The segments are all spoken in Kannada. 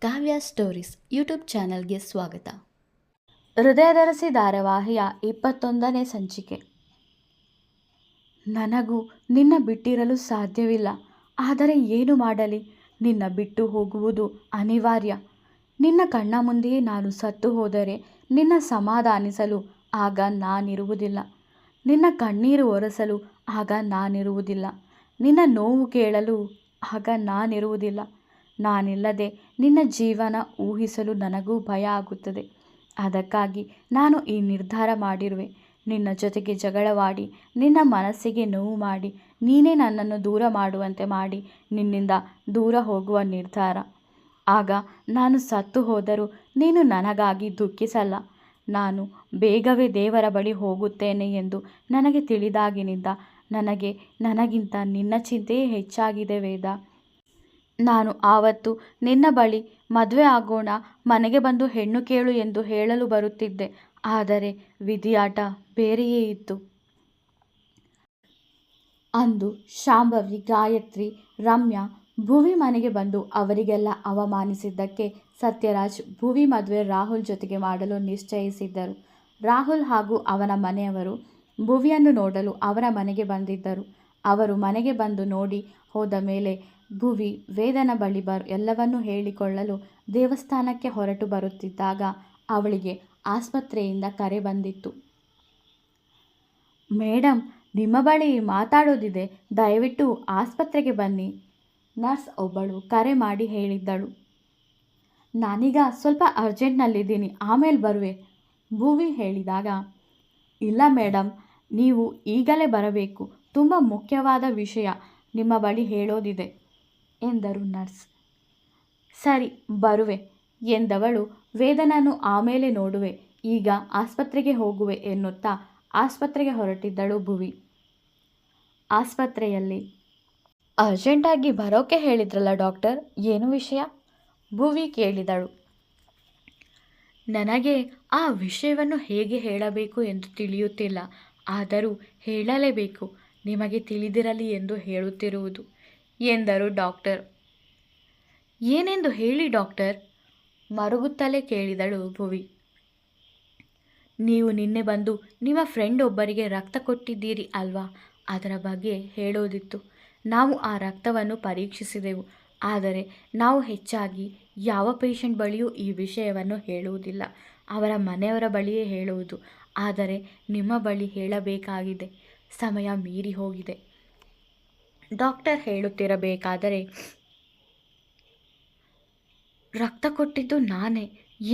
ಕಾವ್ಯ ಸ್ಟೋರೀಸ್ ಯೂಟ್ಯೂಬ್ ಚಾನಲ್ಗೆ ಸ್ವಾಗತ. ಹೃದಯಧರಿಸಿ ಧಾರಾವಾಹಿಯ 21ನೇ ಸಂಚಿಕೆ. ನನಗೂ ನಿನ್ನ ಬಿಟ್ಟಿರಲು ಸಾಧ್ಯವಿಲ್ಲ. ಆದರೆ ಏನು ಮಾಡಲಿ, ನಿನ್ನ ಬಿಟ್ಟು ಹೋಗುವುದು ಅನಿವಾರ್ಯ. ನಿನ್ನ ಕಣ್ಣ ಮುಂದೆಯೇ ನಾನು ಸತ್ತು ಹೋದರೆ ನಿನ್ನ ಸಮಾಧಾನಿಸಲು ಆಗ ನಾನಿರುವುದಿಲ್ಲ. ನಿನ್ನ ಕಣ್ಣೀರು ಒರೆಸಲು ಆಗ ನಾನಿರುವುದಿಲ್ಲ. ನಿನ್ನ ನೋವು ಕೇಳಲು ಆಗ ನಾನಿರುವುದಿಲ್ಲ. ನಾನಿಲ್ಲದೆ ನಿನ್ನ ಜೀವನ ಊಹಿಸಲು ನನಗೂ ಭಯ ಆಗುತ್ತದೆ. ಅದಕ್ಕಾಗಿ ನಾನು ಈ ನಿರ್ಧಾರ ಮಾಡಿರುವೆ. ನಿನ್ನ ಜೊತೆಗೆ ಜಗಳವಾಡಿ, ನಿನ್ನ ಮನಸ್ಸಿಗೆ ನೋವು ಮಾಡಿ, ನೀನೇ ನನ್ನನ್ನು ದೂರ ಮಾಡುವಂತೆ ಮಾಡಿ ನಿನ್ನಿಂದ ದೂರ ಹೋಗುವ ನಿರ್ಧಾರ. ಆಗ ನಾನು ಸತ್ತು ಹೋದರೂ ನೀನು ನನಗಾಗಿ ದುಃಖಿಸಲ್ಲ. ನಾನು ಬೇಗವೇ ದೇವರ ಬಳಿ ಹೋಗುತ್ತೇನೆ ಎಂದು ನನಗೆ ತಿಳಿದಾಗಿನಿಂದ ನನಗಿಂತ ನಿನ್ನ ಚಿಂತೆಯೇ ಹೆಚ್ಚಾಗಿದೆ ವೇದ. ನಾನು ಆವತ್ತು ನಿನ್ನ ಬಳಿ ಮದುವೆ ಆಗೋಣ, ಮನೆಗೆ ಬಂದು ಹೆಣ್ಣು ಕೇಳು ಎಂದು ಹೇಳಲು ಬರುತ್ತಿದ್ದೆ. ಆದರೆ ವಿಧಿಯಾಟ ಬೇರೆಯೇ ಇತ್ತು. ಅಂದು ಶಾಂಭವಿ, ಗಾಯತ್ರಿ, ರಮ್ಯಾ ಭುವಿ ಮನೆಗೆ ಬಂದು ಅವರಿಗೆಲ್ಲ ಅವಮಾನಿಸಿದ್ದಕ್ಕೆ ಸತ್ಯರಾಜ್ ಭುವಿ ಮದುವೆ ರಾಹುಲ್ ಜೊತೆಗೆ ಮಾಡಲು ನಿಶ್ಚಯಿಸಿದ್ದರು. ರಾಹುಲ್ ಹಾಗೂ ಅವನ ಮನೆಯವರು ಭುವಿಯನ್ನು ನೋಡಲು ಅವರ ಮನೆಗೆ ಬಂದಿದ್ದರು. ಅವರು ಮನೆಗೆ ಬಂದು ನೋಡಿ ಹೋದ ಮೇಲೆ ಭುವಿ ವೇದನ ಬಳಿ ಎಲ್ಲವನ್ನೂ ಹೇಳಿಕೊಳ್ಳಲು ದೇವಸ್ಥಾನಕ್ಕೆ ಹೊರಟು ಬರುತ್ತಿದ್ದಾಗ ಅವಳಿಗೆ ಆಸ್ಪತ್ರೆಯಿಂದ ಕರೆ ಬಂದಿತ್ತು. ಮೇಡಮ್, ನಿಮ್ಮ ಬಳಿ ಮಾತಾಡೋದಿದೆ, ದಯವಿಟ್ಟು ಆಸ್ಪತ್ರೆಗೆ ಬನ್ನಿ, ನರ್ಸ್ ಒಬ್ಬಳು ಕರೆ ಮಾಡಿ ಹೇಳಿದ್ದಳು. ನಾನೀಗ ಸ್ವಲ್ಪ ಅರ್ಜೆಂಟ್ನಲ್ಲಿದ್ದೀನಿ, ಆಮೇಲೆ ಬರುವೆ, ಭುವಿ ಹೇಳಿದಾಗ, ಇಲ್ಲ ಮೇಡಮ್, ನೀವು ಈಗಲೇ ಬರಬೇಕು, ತುಂಬ ಮುಖ್ಯವಾದ ವಿಷಯ ನಿಮ್ಮ ಬಳಿ ಹೇಳೋದಿದೆ ಎಂದರು ನರ್ಸ್. ಸರಿ, ಬರುವೆ ಎಂದವಳು ವೇದನನ್ನು ಆಮೇಲೆ ನೋಡುವೆ, ಈಗ ಆಸ್ಪತ್ರೆಗೆ ಹೋಗುವೆ ಎನ್ನುತ್ತಾ ಆಸ್ಪತ್ರೆಗೆ ಹೊರಟಿದ್ದಳು ಭುವಿ. ಆಸ್ಪತ್ರೆಯಲ್ಲಿ ಅರ್ಜೆಂಟಾಗಿ ಬರೋಕೆ ಹೇಳಿದ್ರಲ್ಲ ಡಾಕ್ಟರ್, ಏನು ವಿಷಯ? ಭುವಿ ಕೇಳಿದಳು. ನನಗೆ ಆ ವಿಷಯವನ್ನು ಹೇಗೆ ಹೇಳಬೇಕು ಎಂದು ತಿಳಿಯುತ್ತಿಲ್ಲ, ಆದರೂ ಹೇಳಲೇಬೇಕು, ನಿಮಗೆ ತಿಳಿದಿರಲಿ ಎಂದು ಹೇಳುತ್ತಿರುವುದು ಎಂದರು ಡಾಕ್ಟರ್. ಏನೆಂದು ಹೇಳಿ ಡಾಕ್ಟರ್, ಮರುಗುತ್ತಲೇ ಕೇಳಿದಳು ಭುವಿ. ನೀವು ನಿನ್ನೆ ಬಂದು ನಿಮ್ಮ ಫ್ರೆಂಡ್ ಒಬ್ಬರಿಗೆ ರಕ್ತ ಕೊಟ್ಟಿದ್ದೀರಿ ಅಲ್ವಾ, ಅದರ ಬಗ್ಗೆ ಹೇಳೋದಿತ್ತು. ನಾವು ಆ ರಕ್ತವನ್ನು ಪರೀಕ್ಷಿಸಿದೆವು, ಆದರೆ ನಾವು ಹೆಚ್ಚಾಗಿ ಯಾವ ಪೇಷಂಟ್ ಬಳಿಯೂ ಈ ವಿಷಯವನ್ನು ಹೇಳುವುದಿಲ್ಲ, ಅವರ ಮನೆಯವರ ಬಳಿಯೇ ಹೇಳುವುದು. ಆದರೆ ನಿಮ್ಮ ಬಳಿ ಹೇಳಬೇಕಾಗಿದೆ, ಸಮಯ ಮೀರಿ ಹೋಗಿದೆ. ಡಾಕ್ಟರ್ ಹೇಳುತ್ತಿರಬೇಕಾದರೆ, ರಕ್ತ ಕೊಟ್ಟಿದ್ದು ನಾನೇ,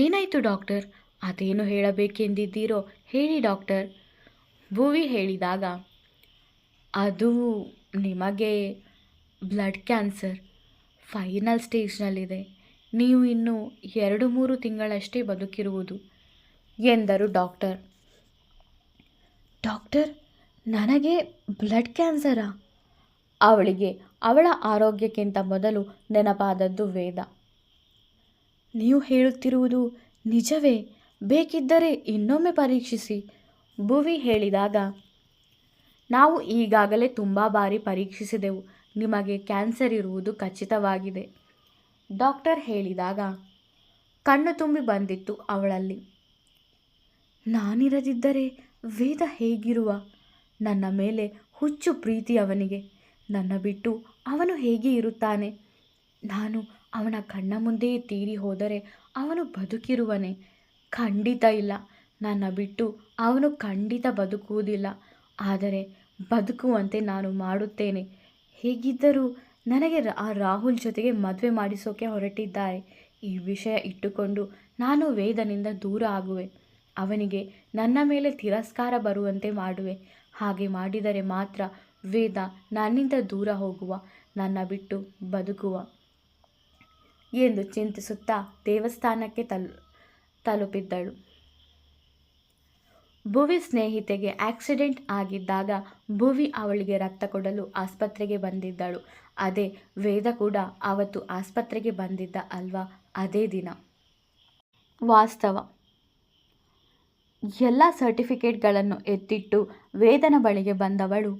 ಏನಾಯಿತು ಡಾಕ್ಟರ್, ಅದೇನು ಹೇಳಬೇಕೆಂದಿದ್ದೀರೋ ಹೇಳಿ ಡಾಕ್ಟರ್, ಭುವಿ ಹೇಳಿದಾಗ, ಅದು ನಿಮಗೆ ಬ್ಲಡ್ ಕ್ಯಾನ್ಸರ್ ಫೈನಲ್ ಸ್ಟೇಜ್ನಲ್ಲಿದೆ, ನೀವು ಇನ್ನೂ 2-3 ತಿಂಗಳಷ್ಟೇ ಬದುಕಿರುವುದು ಎಂದರು ಡಾಕ್ಟರ್. ಡಾಕ್ಟರ್, ನನಗೆ ಬ್ಲಡ್ ಕ್ಯಾನ್ಸರಾ? ಅವಳಿಗೆ ಅವಳ ಆರೋಗ್ಯಕ್ಕಿಂತ ಮೊದಲು ನೆನಪಾದದ್ದು ವೇದ. ನೀವು ಹೇಳುತ್ತಿರುವುದು ನಿಜವೇ? ಬೇಕಿದ್ದರೆ ಇನ್ನೊಮ್ಮೆ ಪರೀಕ್ಷಿಸಿ, ಭುವಿ ಹೇಳಿದಾಗ, ನಾವು ಈಗಾಗಲೇ ತುಂಬ ಬಾರಿ ಪರೀಕ್ಷಿಸಿದೆವು, ನಿಮಗೆ ಕ್ಯಾನ್ಸರ್ ಇರುವುದು ಖಚಿತವಾಗಿದೆ, ಡಾಕ್ಟರ್ ಹೇಳಿದಾಗ ಕಣ್ಣು ತುಂಬಿ ಬಂದಿತ್ತು ಅವಳಲ್ಲಿ. ನಾನಿರದಿದ್ದರೆ ವೇದ ಹೇಗಿರುವ? ನನ್ನ ಮೇಲೆ ಹುಚ್ಚು ಪ್ರೀತಿ ಅವನಿಗೆ, ನನ್ನ ಬಿಟ್ಟು ಅವನು ಹೇಗೆ ಇರುತ್ತಾನೆ? ನಾನು ಅವನ ಕಣ್ಣ ಮುಂದೆಯೇ ತೀರಿ ಹೋದರೆ ಅವನು ಬದುಕಿರುವನೇ? ಖಂಡಿತ ಇಲ್ಲ, ನನ್ನ ಬಿಟ್ಟು ಅವನು ಖಂಡಿತ ಬದುಕುವುದಿಲ್ಲ. ಆದರೆ ಬದುಕುವಂತೆ ನಾನು ಮಾಡುತ್ತೇನೆ. ಹೇಗಿದ್ದರೂ ನನಗೆ ಆ ರಾಹುಲ್ ಜೊತೆಗೆ ಮದುವೆ ಮಾಡಿಸೋಕೆ ಹೊರಟಿದ್ದಾರೆ. ಈ ವಿಷಯ ಇಟ್ಟುಕೊಂಡು ನಾನು ವೇದನಿಂದ ದೂರ ಆಗುವೆ, ಅವನಿಗೆ ನನ್ನ ಮೇಲೆ ತಿರಸ್ಕಾರ ಬರುವಂತೆ ಮಾಡುವೆ. ಹಾಗೆ ಮಾಡಿದರೆ ಮಾತ್ರ ವೇದ ನನ್ನಿಂದ ದೂರ ಹೋಗುವ, ನನ್ನ ಬಿಟ್ಟು ಬದುಕುವ ಎಂದು ಚಿಂತಿಸುತ್ತಾ ದೇವಸ್ಥಾನಕ್ಕೆ ತಲುಪಿದ್ದಳು. ಭುವಿ ಸ್ನೇಹಿತೆಗೆ ಆಕ್ಸಿಡೆಂಟ್ ಆಗಿದ್ದಾಗ ಭುವಿ ಅವಳಿಗೆ ರಕ್ತ ಕೊಡಲು ಆಸ್ಪತ್ರೆಗೆ ಬಂದಿದ್ದಳು. ಅದೇ ವೇದ ಕೂಡ ಆವತ್ತು ಆಸ್ಪತ್ರೆಗೆ ಬಂದಿದ್ದ ಅಲ್ವಾ, ಅದೇ ದಿನ. ವಾಸ್ತವ ಎಲ್ಲ ಸರ್ಟಿಫಿಕೇಟ್ಗಳನ್ನು ಎತ್ತಿಟ್ಟು ವೇದನ ಬಳಿಗೆ ಬಂದವಳು,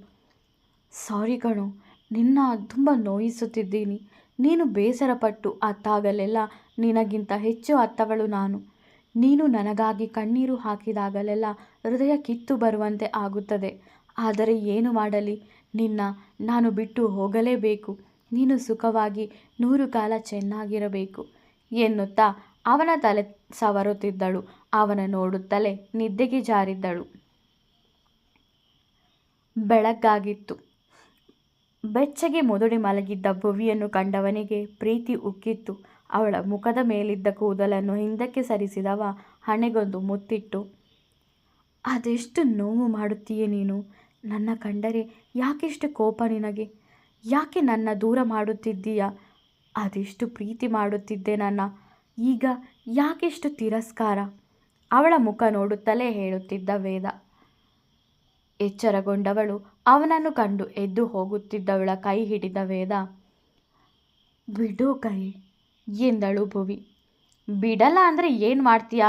ಸಾರಿ ಕಣೋ, ನಿನ್ನ ತುಂಬ ನೋಯಿಸುತ್ತಿದ್ದೀನಿ, ನೀನು ಬೇಸರಪಟ್ಟು ಅತ್ತಾಗಲೆಲ್ಲ ನಿನಗಿಂತ ಹೆಚ್ಚು ಅತ್ತವಳು ನಾನು. ನೀನು ನನಗಾಗಿ ಕಣ್ಣೀರು ಹಾಕಿದಾಗಲೆಲ್ಲ ಹೃದಯ ಕಿತ್ತು ಬರುವಂತೆ ಆಗುತ್ತದೆ. ಆದರೆ ಏನು ಮಾಡಲಿ, ನಿನ್ನ ನಾನು ಬಿಟ್ಟು ಹೋಗಲೇಬೇಕು. ನೀನು ಸುಖವಾಗಿ 100 ಕಾಲ ಚೆನ್ನಾಗಿರಬೇಕು ಎನ್ನುತ್ತಾ ಅವನ ತಲೆ ಸವರುತ್ತಿದ್ದಳು. ಅವನ ನೋಡುತ್ತಲೇ ನಿದ್ದೆಗೆ ಜಾರಿದ್ದಳು. ಬೆಳಗ್ಗಾಗಿತ್ತು. ಬೆಚ್ಚಗೆ ಮುದುಡಿ ಮಲಗಿದ್ದ ಭುವಿಯನ್ನು ಕಂಡವನಿಗೆ ಪ್ರೀತಿ ಉಕ್ಕಿತ್ತು. ಅವಳ ಮುಖದ ಮೇಲಿದ್ದ ಕೂದಲನ್ನು ಹಿಂದಕ್ಕೆ ಸರಿಸಿದವ ಹಣೆಗೊಂದು ಮುತ್ತಿಟ್ಟು, ಅದೆಷ್ಟು ನೋವು ಮಾಡುತ್ತೀಯೆ ನೀನು. ನನ್ನ ಕಂಡರೆ ಯಾಕೆಷ್ಟು ಕೋಪ ನಿನಗೆ? ಯಾಕೆ ನನ್ನ ದೂರ ಮಾಡುತ್ತಿದ್ದೀಯ? ಅದೆಷ್ಟು ಪ್ರೀತಿ ಮಾಡುತ್ತಿದ್ದೆ ನನ್ನ, ಈಗ ಯಾಕೆಷ್ಟು ತಿರಸ್ಕಾರ? ಅವಳ ಮುಖ ನೋಡುತ್ತಲೇ ಹೇಳುತ್ತಿದ್ದ ವೇದ. ಎಚ್ಚರಗೊಂಡವಳು ಅವನನ್ನು ಕಂಡು ಎದ್ದು ಹೋಗುತ್ತಿದ್ದವಳ ಕೈ ಹಿಡಿದ ವೇದ, ಬಿಡು ಕೈ ಎಂದಳು ಭುವಿ. ಬಿಡಲ್ಲ ಅಂದರೆ ಏನು ಮಾಡ್ತೀಯಾ?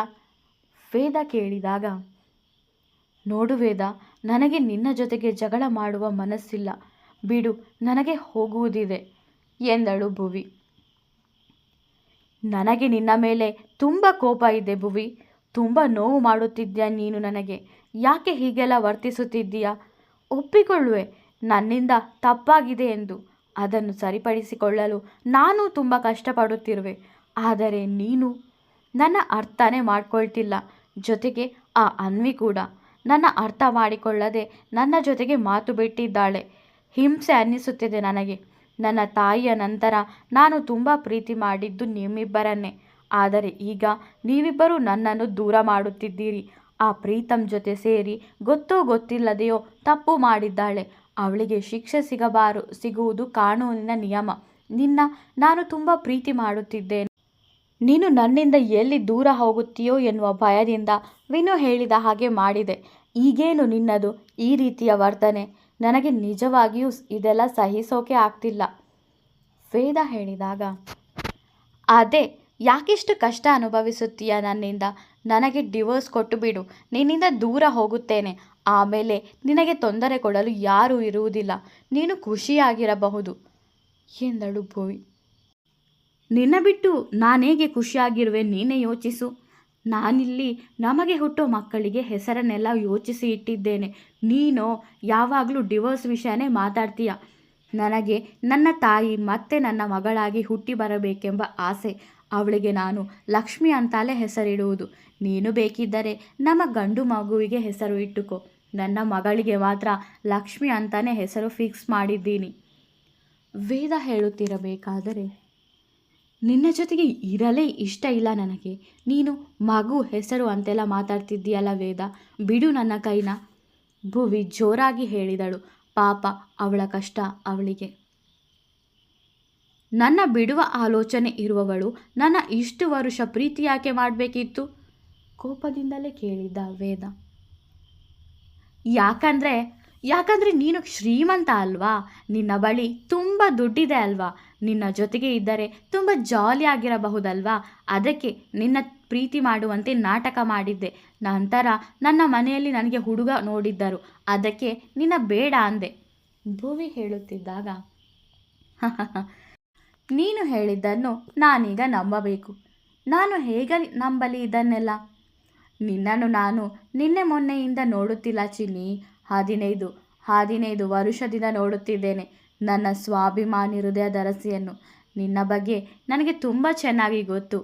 ವೇದ ಕೇಳಿದಾಗ, ನೋಡು ವೇದ, ನನಗೆ ನಿನ್ನ ಜೊತೆಗೆ ಜಗಳ ಮಾಡುವ ಮನಸ್ಸಿಲ್ಲ. ಬಿಡು, ನನಗೆ ಹೋಗುವುದಿದೆ ಎಂದಳು ಭುವಿ. ನನಗೆ ನಿನ್ನ ಮೇಲೆ ತುಂಬ ಕೋಪ ಇದೆ ಭುವಿ. ತುಂಬ ನೋವು ಮಾಡುತ್ತಿದ್ದೀಯ ನೀನು ನನಗೆ. ಯಾಕೆ ಹೀಗೆಲ್ಲ ವರ್ತಿಸುತ್ತಿದ್ದೀಯಾ? ಒಪ್ಪಿಕೊಳ್ಳುವೆ ನನ್ನಿಂದ ತಪ್ಪಾಗಿದೆ ಎಂದು. ಅದನ್ನು ಸರಿಪಡಿಸಿಕೊಳ್ಳಲು ನಾನು ತುಂಬ ಕಷ್ಟಪಡುತ್ತಿರುವೆ. ಆದರೆ ನೀನು ನನ್ನ ಅರ್ಥನೇ ಮಾಡ್ಕೊಳ್ತಿಲ್ಲ. ಜೊತೆಗೆ ಆ ಅನ್ವಿ ಕೂಡ ನನ್ನ ಅರ್ಥ ಮಾಡಿಕೊಳ್ಳದೆ ನನ್ನ ಜೊತೆಗೆ ಮಾತು ಬಿಟ್ಟಿದ್ದಾಳೆ. ಹಿಂಸೆ ಅನ್ನಿಸುತ್ತಿದೆ ನನಗೆ. ನನ್ನ ತಾಯಿಯ ನಂತರ ನಾನು ತುಂಬ ಪ್ರೀತಿ ಮಾಡಿದ್ದು ನಿಮ್ಮಿಬ್ಬರನ್ನೇ. ಆದರೆ ಈಗ ನೀವಿಬ್ಬರೂ ನನ್ನನ್ನು ದೂರ ಮಾಡುತ್ತಿದ್ದೀರಿ. ಆ ಪ್ರೀತಮ್ ಜೊತೆ ಸೇರಿ ಗೊತ್ತೋ ಗೊತ್ತಿಲ್ಲದೆಯೋ ತಪ್ಪು ಮಾಡಿದ್ದಾಳೆ. ಅವಳಿಗೆ ಶಿಕ್ಷೆ ಸಿಗುವುದು ಕಾನೂನಿನ ನಿಯಮ. ನಿನ್ನ ನಾನು ತುಂಬ ಪ್ರೀತಿ ಮಾಡುತ್ತಿದ್ದೇನೆ. ನೀನು ನನ್ನಿಂದ ಎಲ್ಲಿ ದೂರ ಹೋಗುತ್ತೀಯೋ ಎನ್ನುವ ಭಯದಿಂದ ವಿನು ಹೇಳಿದ ಹಾಗೆ ಮಾಡಿದೆ. ಈಗೇನು ನಿನ್ನದು ಈ ರೀತಿಯ ವರ್ತನೆ? ನನಗೆ ನಿಜವಾಗಿಯೂ ಇದೆಲ್ಲ ಸಹಿಸೋಕೆ ಆಗ್ತಿಲ್ಲ ವೇದ ಹೇಳಿದಾಗ, ಅದೇ ಯಾಕಿಷ್ಟು ಕಷ್ಟ ಅನುಭವಿಸುತ್ತೀಯ ನನ್ನಿಂದ? ನನಗೆ ಡಿವೋರ್ಸ್ ಕೊಟ್ಟು ಬಿಡು. ನಿನ್ನಿಂದ ದೂರ ಹೋಗುತ್ತೇನೆ. ಆಮೇಲೆ ನಿನಗೆ ತೊಂದರೆ ಕೊಡಲು ಯಾರೂ ಇರುವುದಿಲ್ಲ. ನೀನು ಖುಷಿಯಾಗಿರಬಹುದು ಎಂದಳು ಭುವಿ. ನಿನ್ನ ಬಿಟ್ಟು ನಾನೇಗೆ ಖುಷಿಯಾಗಿರುವೆ ನೀನೇ ಯೋಚಿಸು. ನಾನಿಲ್ಲಿ ನಮಗೆ ಹುಟ್ಟೋ ಮಕ್ಕಳಿಗೆ ಹೆಸರನ್ನೆಲ್ಲ ಯೋಚಿಸಿ ಇಟ್ಟಿದ್ದೇನೆ. ನೀನು ಯಾವಾಗಲೂ ಡಿವೋರ್ಸ್ ವಿಷಯನೇ ಮಾತಾಡ್ತೀಯ. ನನಗೆ ನನ್ನ ತಾಯಿ ಮತ್ತೆ ನನ್ನ ಮಗಳಾಗಿ ಹುಟ್ಟಿ ಬರಬೇಕೆಂಬ ಆಸೆ. ಅವಳಿಗೆ ನಾನು ಲಕ್ಷ್ಮಿ ಅಂತಾಲೇ ಹೆಸರಿಡುವುದು. ನೀನು ಬೇಕಿದ್ದರೆ ನಮ್ಮ ಗಂಡು ಮಗುವಿಗೆ ಹೆಸರು ಇಟ್ಟುಕೋ. ನನ್ನ ಮಗಳಿಗೆ ಮಾತ್ರ ಲಕ್ಷ್ಮಿ ಅಂತಾನೆ ಹೆಸರು ಫಿಕ್ಸ್ ಮಾಡಿದ್ದೀನಿ. ವೇದ ಹೇಳುತ್ತಿರಬೇಕಾದರೆ, ನಿನ್ನ ಜೊತೆಗೆ ಇರಲೇ ಇಷ್ಟ ಇಲ್ಲ ನನಗೆ. ನೀನು ಮಗು ಹೆಸರು ಅಂತೆಲ್ಲ ಮಾತಾಡ್ತಿದ್ದೀಯಲ್ಲ ವೇದ, ಬಿಡು ನನ್ನ ಕೈನ. ಭುವಿ ಜೋರಾಗಿ ಹೇಳಿದಳು. ಪಾಪ, ಅವಳ ಕಷ್ಟ ಅವಳಿಗೆ. ನನ್ನ ಬಿಡುವ ಆಲೋಚನೆ ಇರುವವಳು ನನ್ನ ಇಷ್ಟು ವರುಷ ಪ್ರೀತಿ ಯಾಕೆ ಮಾಡಬೇಕಿತ್ತು? ಕೋಪದಿಂದಲೇ ಕೇಳಿದ ವೇದ. ಯಾಕಂದರೆ ನೀನು ಶ್ರೀಮಂತ ಅಲ್ವಾ? ನಿನ್ನ ಬಳಿ ತುಂಬ ದುಡ್ಡಿದೆ ಅಲ್ವಾ? ನಿನ್ನ ಜೊತೆಗೆ ಇದ್ದರೆ ತುಂಬ ಜಾಲಿಯಾಗಿರಬಹುದಲ್ವಾ? ಅದಕ್ಕೆ ನಿನ್ನ ಪ್ರೀತಿ ಮಾಡುವಂತೆ ನಾಟಕ ಮಾಡಿದ್ದೆ. ನಂತರ ನನ್ನ ಮನೆಯಲ್ಲಿ ನನಗೆ ಹುಡುಗ ನೋಡಿದ್ದರು. ಅದಕ್ಕೆ ನಿನ್ನ ಬೇಡ ಅಂದೆ. ಭುವಿ ಹೇಳುತ್ತಿದ್ದಾಗ, ನೀನು ಹೇಳಿದ್ದನ್ನು ನಾನೀಗ ನಂಬಬೇಕು. ನಾನು ಹೇಗೆ ನಂಬಲಿ ಇದನ್ನೆಲ್ಲ? ನಿನ್ನನ್ನು ನಾನು ನಿನ್ನೆ ಮೊನ್ನೆಯಿಂದ ನೋಡುತ್ತಿಲ್ಲ ಚಿನ್ನಿ. 15 ವರುಷದಿಂದ ನೋಡುತ್ತಿದ್ದೇನೆ ನನ್ನ ಸ್ವಾಭಿಮಾನಿ ಹೃದಯದರಸಿಯನ್ನು. ನಿನ್ನ ಬಗ್ಗೆ ನನಗೆ ತುಂಬ ಚೆನ್ನಾಗಿ ಗೊತ್ತು.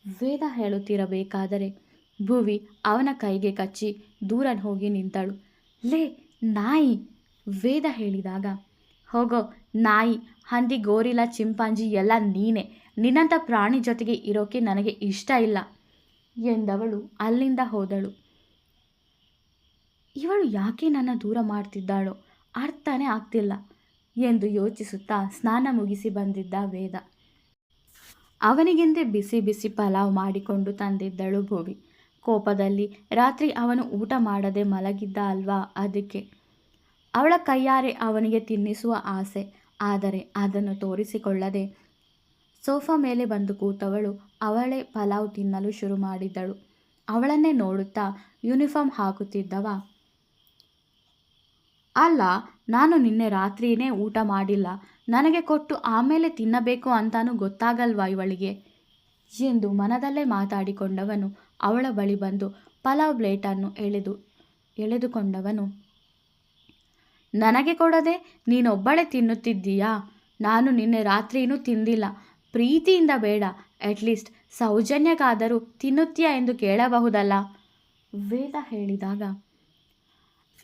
ವೇದ ಹೇಳುತ್ತಿರಬೇಕಾದರೆ ಭುವಿ ಅವನ ಕೈಗೆ ಕಚ್ಚಿ ದೂರ ಹೋಗಿ ನಿಂತಳು. ಲೇ ನಾಯಿ! ವೇದ ಹೇಳಿದಾಗ, ಹೋಗೋ ನಾಯಿ, ಹಂದಿ, ಗೋರಿಲ್ಲ, ಚಿಂಪಾಂಜಿ ಎಲ್ಲ ನೀನೇ. ನಿನ್ನಂಥ ಪ್ರಾಣಿ ಜೊತೆಗೆ ಇರೋಕೆ ನನಗೆ ಇಷ್ಟ ಇಲ್ಲ ಎಂದವಳು ಅಲ್ಲಿಂದ ಹೋದಳು. ಇವಳು ಯಾಕೆ ನನ್ನ ದೂರ ಮಾಡ್ತಿದ್ದಾಳೋ ಅರ್ಥನೇ ಆಗ್ತಿಲ್ಲ ಎಂದು ಯೋಚಿಸುತ್ತಾ ಸ್ನಾನ ಮುಗಿಸಿ ಬಂದಿದ್ದ ವೇದ. ಅವನಿಗೆಂದೇ ಬಿಸಿ ಬಿಸಿ ಪಲಾವ್ ಮಾಡಿಕೊಂಡು ತಂದಿದ್ದಳು ಭುವಿ. ಕೋಪದಲ್ಲಿ ರಾತ್ರಿ ಅವನು ಊಟ ಮಾಡದೆ ಮಲಗಿದ್ದ ಅಲ್ವಾ, ಅದಕ್ಕೆ ಅವಳ ಕೈಯಾರೆ ಅವನಿಗೆ ತಿನ್ನಿಸುವ ಆಸೆ. ಆದರೆ ಅದನ್ನು ತೋರಿಸಿಕೊಳ್ಳದೆ ಸೋಫಾ ಮೇಲೆ ಬಂದು ಕೂತವಳು ಅವಳೇ ಪಲಾವ್ ತಿನ್ನಲು ಶುರು ಮಾಡಿದ್ದಳು. ಅವಳನ್ನೇ ನೋಡುತ್ತಾ ಯೂನಿಫಾರ್ಮ್ ಹಾಕುತ್ತಿದ್ದವ ಅಲ್ಲ, ನಾನು ನಿನ್ನೆ ರಾತ್ರಿಯೇ ಊಟ ಮಾಡಿಲ್ಲ. ನನಗೆ ಕೊಟ್ಟು ಆಮೇಲೆ ತಿನ್ನಬೇಕು ಅಂತಾನೂ ಗೊತ್ತಾಗಲ್ವಾ ಇವಳಿಗೆ ಎಂದು ಮನದಲ್ಲೇ ಮಾತಾಡಿಕೊಂಡವನು ಅವಳ ಬಳಿ ಬಂದು ಪಲಾವ್ ಪ್ಲೇಟನ್ನು ಎಳೆದುಕೊಂಡವನು, ನನಗೆ ಕೊಡದೆ ನೀನೊಬ್ಬಳೇ ತಿನ್ನುತ್ತಿದ್ದೀಯಾ? ನಾನು ನಿನ್ನೆ ರಾತ್ರಿಯೂ ತಿಂದಿಲ್ಲ. ಪ್ರೀತಿಯಿಂದ ಬೇಡ, ಅಟ್ಲೀಸ್ಟ್ ಸೌಜನ್ಯಕ್ಕಾದರೂ ತಿನ್ನುತ್ತೀಯಾ ಎಂದು ಕೇಳಬಹುದಲ್ಲ ವೇದ ಹೇಳಿದಾಗ,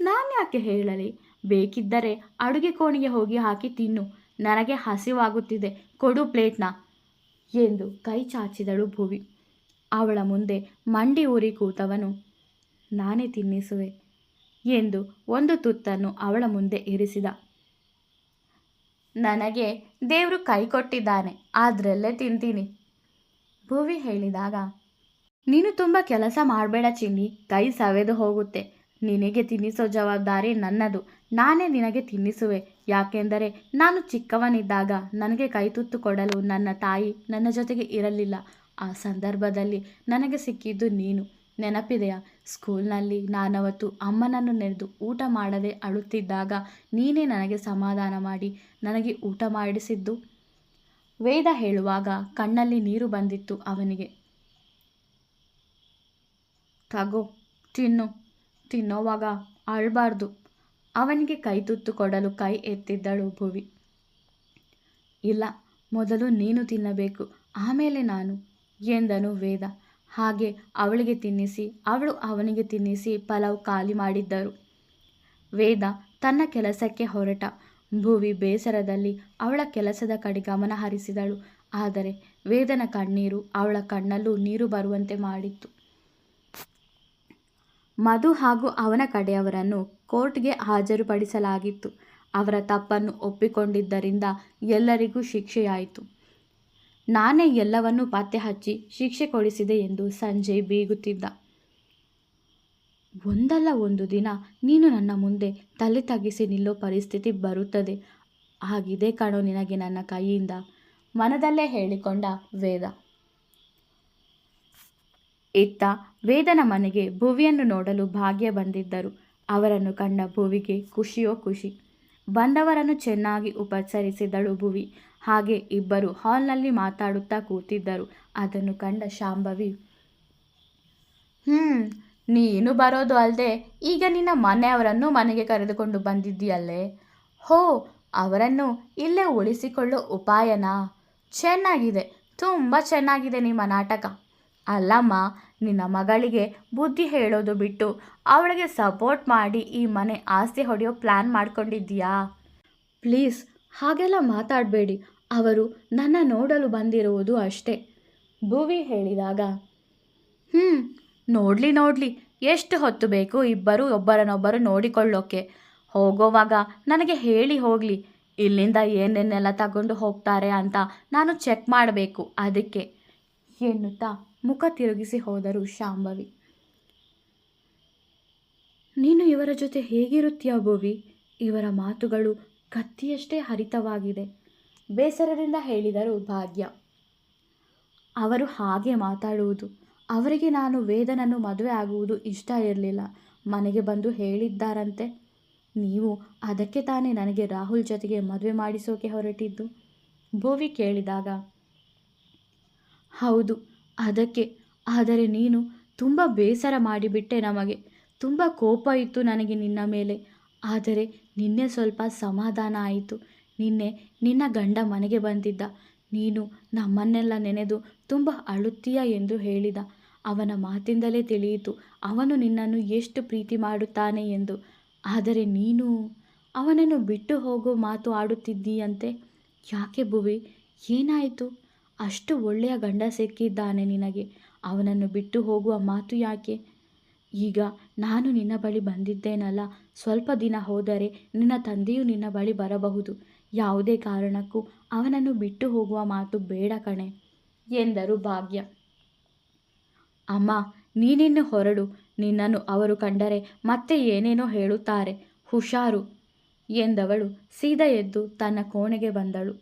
ನಾನು ಯಾಕೆ ಹೇಳಲಿ? ಬೇಕಿದ್ದರೆ ಅಡುಗೆ ಕೋಣೆಗೆ ಹೋಗಿ ಹಾಕಿ ತಿನ್ನು. ನನಗೆ ಹಸಿವಾಗುತ್ತಿದೆ, ಕೊಡು ಪ್ಲೇಟ್ನ ಎಂದು ಕೈ ಚಾಚಿದಳು ಭುವಿ. ಅವಳ ಮುಂದೆ ಮಂಡಿ ಊರಿ ಕೂತವನು, ನಾನೇ ತಿನ್ನಿಸುವೆ ಎಂದು ಒಂದು ತುತ್ತನ್ನು ಅವಳ ಮುಂದೆ ಇರಿಸಿದ. ನನಗೆ ದೇವರು ಕೈ ಕೊಟ್ಟಿದ್ದಾನೆ, ಅದರಲ್ಲೇ ತಿಂತೀನಿ ಭುವಿ ಹೇಳಿದಾಗ, ನೀನು ತುಂಬ ಕೆಲಸ ಮಾಡಬೇಡ ಚಿನ್ನಿ, ಕೈ ಸವೆದು ಹೋಗುತ್ತೆ. ನಿನಗೆ ತಿನ್ನಿಸೋ ಜವಾಬ್ದಾರಿ ನನ್ನದು. ನಾನೇ ನಿನಗೆ ತಿನ್ನಿಸುವೆ. ಯಾಕೆಂದರೆ ನಾನು ಚಿಕ್ಕವನಿದ್ದಾಗ ನನಗೆ ಕೈ ತುತ್ತು ಕೊಡಲು ನನ್ನ ತಾಯಿ ನನ್ನ ಜೊತೆಗೆ ಇರಲಿಲ್ಲ. ಆ ಸಂದರ್ಭದಲ್ಲಿ ನನಗೆ ಸಿಕ್ಕಿದ್ದು ನೀನು. ನೆನಪಿದೆಯಾ? ಸ್ಕೂಲ್ನಲ್ಲಿ ನಾನವತ್ತು ಅಮ್ಮನನ್ನು ನೆನೆದು ಊಟ ಮಾಡದೆ ಅಳುತ್ತಿದ್ದಾಗ ನೀನೇ ನನಗೆ ಸಮಾಧಾನ ಮಾಡಿ ನನಗೆ ಊಟ ಮಾಡಿಸಿದ್ದು. ವೇದ ಹೇಳುವಾಗ ಕಣ್ಣಲ್ಲಿ ನೀರು ಬಂದಿತ್ತು ಅವನಿಗೆ. ತಗೋ ತಿನ್ನು, ತಿನ್ನೋವಾಗ ಅಳಬಾರ್ದು. ಅವನಿಗೆ ಕೈ ತುತ್ತು ಕೊಡಲು ಕೈ ಎತ್ತಿದ್ದಳು ಭುವಿ. ಇಲ್ಲ, ಮೊದಲು ನೀನು ತಿನ್ನಬೇಕು, ಆಮೇಲೆ ನಾನು ಎಂದನು ವೇದ. ಹಾಗೆ ಅವಳಿಗೆ ತಿನ್ನಿಸಿ ಅವಳು ಅವನಿಗೆ ತಿನ್ನಿಸಿ ಪಲಾವ್ ಖಾಲಿ ಮಾಡಿದ್ದರು. ವೇದ ತನ್ನ ಕೆಲಸಕ್ಕೆ ಹೊರಟ. ಭುವಿ ಬೇಸರದಲ್ಲಿ ಅವಳ ಕೆಲಸದ ಕಡೆ ಗಮನ ಹರಿಸಿದಳು. ಆದರೆ ವೇದನ ಕಣ್ಣೀರು ಅವಳ ಕಣ್ಣಲ್ಲೂ ನೀರು ಬರುವಂತೆ ಮಾಡಿತ್ತು. ಮಧು ಹಾಗೂ ಅವನ ಕಡೆಯವರನ್ನು ಕೋರ್ಟ್ಗೆ ಹಾಜರುಪಡಿಸಲಾಗಿತ್ತು. ಅವರ ತಪ್ಪನ್ನು ಒಪ್ಪಿಕೊಂಡಿದ್ದರಿಂದ ಎಲ್ಲರಿಗೂ ಶಿಕ್ಷೆಯಾಯಿತು. ನಾನೇ ಎಲ್ಲವನ್ನೂ ಪತ್ತೆ ಹಚ್ಚಿ ಶಿಕ್ಷೆ ಕೊಡಿಸಿದೆ ಎಂದು ಸಂಜಯ್ ಬೀಗುತ್ತಿದ್ದ. ಒಂದಲ್ಲ ಒಂದು ದಿನ ನೀನು ನನ್ನ ಮುಂದೆ ತಲೆ ತಗ್ಗಿಸಿ ನಿಲ್ಲೋ ಪರಿಸ್ಥಿತಿ ಬರುತ್ತದೆ. ಆಗಿದೆ ಕಣೋ ನಿನಗೆ ನನ್ನ ಕೈಯಿಂದ, ಮನದಲ್ಲೇ ಹೇಳಿಕೊಂಡ ವೇದ. ಇತ್ತ ವೇದನ ಮನೆಗೆ ಭುವಿಯನ್ನು ನೋಡಲು ಭಾಗ್ಯ ಬಂದಿದ್ದರು. ಅವರನ್ನು ಕಂಡ ಭುವಿಗೆ ಖುಷಿಯೋ ಖುಷಿ. ಬಂದವರನ್ನು ಚೆನ್ನಾಗಿ ಉಪಚರಿಸಿದಳು ಭುವಿ. ಹಾಗೆ ಇಬ್ಬರು ಹಾಲ್ನಲ್ಲಿ ಮಾತಾಡುತ್ತಾ ಕೂತಿದ್ದರು. ಅದನ್ನು ಕಂಡ ಶಾಂಭವಿ, ನೀನು ಬರೋದು ಅಲ್ಲದೆ ಈಗ ನಿನ್ನ ಮನೆಯವರನ್ನು ಮನೆಗೆ ಕರೆದುಕೊಂಡು ಬಂದಿದ್ದೀಯಲ್ಲೇ. ಹೋ, ಅವರನ್ನು ಇಲ್ಲೇ ಉಳಿಸಿಕೊಳ್ಳೋ ಉಪಾಯನಾ? ಚೆನ್ನಾಗಿದೆ, ತುಂಬ ಚೆನ್ನಾಗಿದೆ ನಿಮ್ಮ ನಾಟಕ. ಅಲ್ಲಮ್ಮ, ನಿನ್ನ ಮಗಳಿಗೆ ಬುದ್ಧಿ ಹೇಳೋದು ಬಿಟ್ಟು ಅವಳಿಗೆ ಸಪೋರ್ಟ್ ಮಾಡಿ ಈ ಮನೆ ಆಸ್ತಿ ಹೊಡೆಯೋ ಪ್ಲ್ಯಾನ್ ಮಾಡ್ಕೊಂಡಿದ್ದೀಯಾ? ಪ್ಲೀಸ್ ಹಾಗೆಲ್ಲ ಮಾತಾಡಬೇಡಿ. ಅವರು ನನ್ನ ನೋಡಲು ಬಂದಿರುವುದು ಅಷ್ಟೇ ಭುವಿ ಹೇಳಿದಾಗ, ನೋಡಲಿ ಎಷ್ಟು ಹೊತ್ತು ಬೇಕು ಇಬ್ಬರು ಒಬ್ಬರನ್ನೊಬ್ಬರು ನೋಡಿಕೊಳ್ಳೋಕೆ. ಹೋಗೋವಾಗ ನನಗೆ ಹೇಳಿ ಹೋಗಲಿ. ಇಲ್ಲಿಂದ ಏನೇನೆಲ್ಲ ತಗೊಂಡು ಹೋಗ್ತಾರೆ ಅಂತ ನಾನು ಚೆಕ್ ಮಾಡಬೇಕು, ಅದಕ್ಕೆ ಎನ್ನುತ್ತಾ ಮುಖ ತಿರುಗಿಸಿ ಹೋದರು ಶಾಂಭವಿ. ನೀನು ಇವರ ಜೊತೆ ಹೇಗಿರುತ್ತೀಯ ಭುವಿ? ಇವರ ಮಾತುಗಳು ಕತ್ತಿಯಷ್ಟೇ ಹರಿತವಾಗಿದೆ ಬೇಸರದಿಂದ ಹೇಳಿದರು ಭಾಗ್ಯ. ಅವರು ಹಾಗೆ ಮಾತಾಡುವುದು. ಅವರಿಗೆ ನಾನು ವೇದನನ್ನು ಮದುವೆ ಆಗುವುದು ಇಷ್ಟ ಇರಲಿಲ್ಲ. ಮನೆಗೆ ಬಂದು ಹೇಳಿದ್ದಾರಂತೆ. ನೀವು ಅದಕ್ಕೆ ತಾನೇ ನನಗೆ ರಾಹುಲ್ ಜೊತೆಗೆ ಮದುವೆ ಮಾಡಿಸೋಕೆ ಹೊರಟಿದ್ದು ಭುವಿ ಕೇಳಿದಾಗ, ಹೌದು ಅದಕ್ಕೆ. ಆದರೆ ನೀನು ತುಂಬ ಬೇಸರ ಮಾಡಿಬಿಟ್ಟೆ. ನಮಗೆ ತುಂಬ ಕೋಪ ಇತ್ತು ನನಗೆ ನಿನ್ನ ಮೇಲೆ. ಆದರೆ ನಿನ್ನೆ ಸ್ವಲ್ಪ ಸಮಾಧಾನ ಆಯಿತು. ನಿನ್ನೆ ನಿನ್ನ ಗಂಡ ಮನೆಗೆ ಬಂದಿದ್ದ. ನೀನು ನಮ್ಮನ್ನೆಲ್ಲ ನೆನೆದು ತುಂಬ ಅಳುತ್ತೀಯ ಎಂದು ಹೇಳಿದ. ಅವನ ಮಾತಿಂದಲೇ ತಿಳಿಯಿತು ಅವನು ನಿನ್ನನ್ನು ಎಷ್ಟು ಪ್ರೀತಿ ಮಾಡುತ್ತಾನೆ ಎಂದು. ಆದರೆ ನೀನು ಅವನನ್ನು ಬಿಟ್ಟು ಹೋಗೋ ಮಾತು ಆಡುತ್ತಿದ್ದೀಯಂತೆ. ಯಾಕೆ ಭುವಿ, ಏನಾಯಿತು? ಅಷ್ಟು ಒಳ್ಳೆಯ ಗಂಡ ಸಿಕ್ಕಿದ್ದಾನೆ ನಿನಗೆ, ಅವನನ್ನು ಬಿಟ್ಟು ಹೋಗುವ ಮಾತು ಯಾಕೆ? ಈಗ ನಾನು ನಿನ್ನ ಬಳಿ ಬಂದಿದ್ದೇನಲ್ಲ, ಸ್ವಲ್ಪ ದಿನ ಹೋದರೆ ನಿನ್ನ ತಂದೆಯು ನಿನ್ನ ಬಳಿ ಬರಬಹುದು. ಯಾವುದೇ ಕಾರಣಕ್ಕೂ ಅವನನ್ನು ಬಿಟ್ಟು ಹೋಗುವ ಮಾತು ಬೇಡ ಕಣೆ ಎಂದರು ಭಾಗ್ಯ. ಅಮ್ಮ, ನೀನಿನ್ನು ಹೊರಡು. ನಿನ್ನನ್ನು ಅವರು ಕಂಡರೆ ಮತ್ತೆ ಏನೇನೋ ಹೇಳುತ್ತಾರೆ, ಹುಷಾರು ಎಂದವಳು ಸೀದಾ ಎದ್ದು ತನ್ನ ಕೋಣೆಗೆ ಬಂದಳು.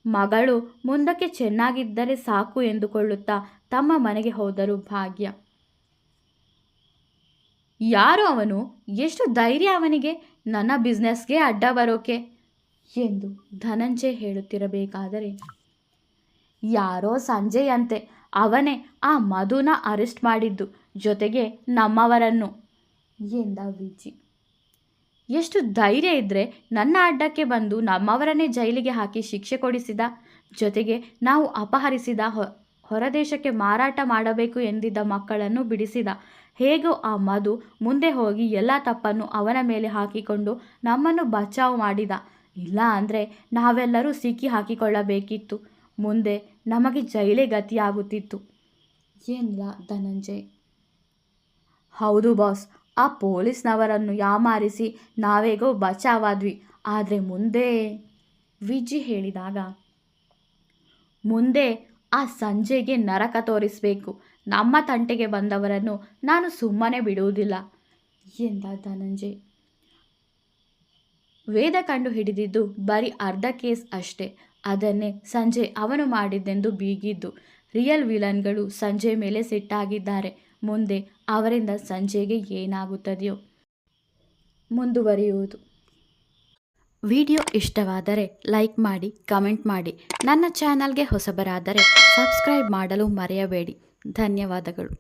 ಮಗಳು ಮುಂದಕ್ಕೆ ಚೆನ್ನಾಗಿದ್ದರೆ ಸಾಕು ಎಂದುಕೊಳ್ಳುತ್ತಾ ತಮ್ಮ ಮನೆಗೆ ಹೋದರು ಭಾಗ್ಯ. ಯಾರು ಅವನು? ಎಷ್ಟು ಧೈರ್ಯ ಅವನಿಗೆ ನನ್ನ ಬಿಸ್ನೆಸ್ಗೆ ಅಡ್ಡ ಬರೋಕೆ ಎಂದು ಧನಂಜಯ್ ಹೇಳುತ್ತಿರಬೇಕಾದರೆ, ಯಾರೋ ಸಂಜಯ್ ಅಂತೆ, ಅವನೇ ಆ ಮಧುನ ಅರೆಸ್ಟ್ ಮಾಡಿದ್ದು, ಜೊತೆಗೆ ನಮ್ಮವರನ್ನು ಎಂದ ವಿಜಿ. ಎಷ್ಟು ಧೈರ್ಯ ಇದ್ದರೆ ನನ್ನ ಅಡ್ಡಕ್ಕೆ ಬಂದು ನಮ್ಮವರನ್ನೇ ಜೈಲಿಗೆ ಹಾಕಿ ಶಿಕ್ಷೆ ಕೊಡಿಸಿದ, ಜೊತೆಗೆ ನಾವು ಅಪಹರಿಸಿದ ಹೊರದೇಶಕ್ಕೆ ಮಾರಾಟ ಮಾಡಬೇಕು ಎಂದಿದ್ದ ಮಕ್ಕಳನ್ನು ಬಿಡಿಸಿದ. ಹೇಗೋ ಆ ಮಧು ಮುಂದೆ ಹೋಗಿ ಎಲ್ಲ ತಪ್ಪನ್ನು ಅವನ ಮೇಲೆ ಹಾಕಿಕೊಂಡು ನಮ್ಮನ್ನು ಬಚಾವು ಮಾಡಿದ. ಇಲ್ಲ ಅಂದರೆ ನಾವೆಲ್ಲರೂ ಸಿಕ್ಕಿ ಹಾಕಿಕೊಳ್ಳಬೇಕಿತ್ತು. ಮುಂದೆ ನಮಗೆ ಜೈಲೇ ಗತಿಯಾಗುತ್ತಿತ್ತು ಎಂದ ಧನಂಜಯ್. ಹೌದು ಬಾಸ್, ಆ ಪೊಲೀಸ್ನವರನ್ನು ಯಾಮಾರಿಸಿ ನಾವೇಗೋ ಬಚಾವಾದ್ವಿ. ಆದರೆ ಮುಂದೆ ವಿಜಿ ಹೇಳಿದಾಗ, ಮುಂದೆ ಆ ಸಂಜೆಗೆ ನರಕ ತೋರಿಸಬೇಕು. ನಮ್ಮ ತಂಟೆಗೆ ಬಂದವರನ್ನು ನಾನು ಸುಮ್ಮನೆ ಬಿಡುವುದಿಲ್ಲ ಎಂದ ಧನಂಜಯ್. ವೇದ ಕಂಡು ಹಿಡಿದಿದ್ದು ಬರೀ ಅರ್ಧ ಕೇಸ್ ಅಷ್ಟೇ. ಅದನ್ನೇ ಸಂಜಯ್ ಅವನು ಮಾಡಿದ್ದೆಂದು ಬೀಗಿದ್ದು. ರಿಯಲ್ ವಿಲನ್ಗಳು ಸಂಜಯ್ ಮೇಲೆ ಸಿಟ್ಟಾಗಿದ್ದಾರೆ. ಮುಂದೆ ಅವರಿಂದ ಸಂಜಯ್ಗೆ ಏನಾಗುತ್ತದೆಯೋ ಮುಂದುವರಿಯುವುದು. ವಿಡಿಯೋ ಇಷ್ಟವಾದರೆ ಲೈಕ್ ಮಾಡಿ, ಕಮೆಂಟ್ ಮಾಡಿ. ನನ್ನ ಚಾನಲ್ಗೆ ಹೊಸಬರಾದರೆ ಸಬ್ಸ್ಕ್ರೈಬ್ ಮಾಡಲು ಮರೆಯಬೇಡಿ. ಧನ್ಯವಾದಗಳು.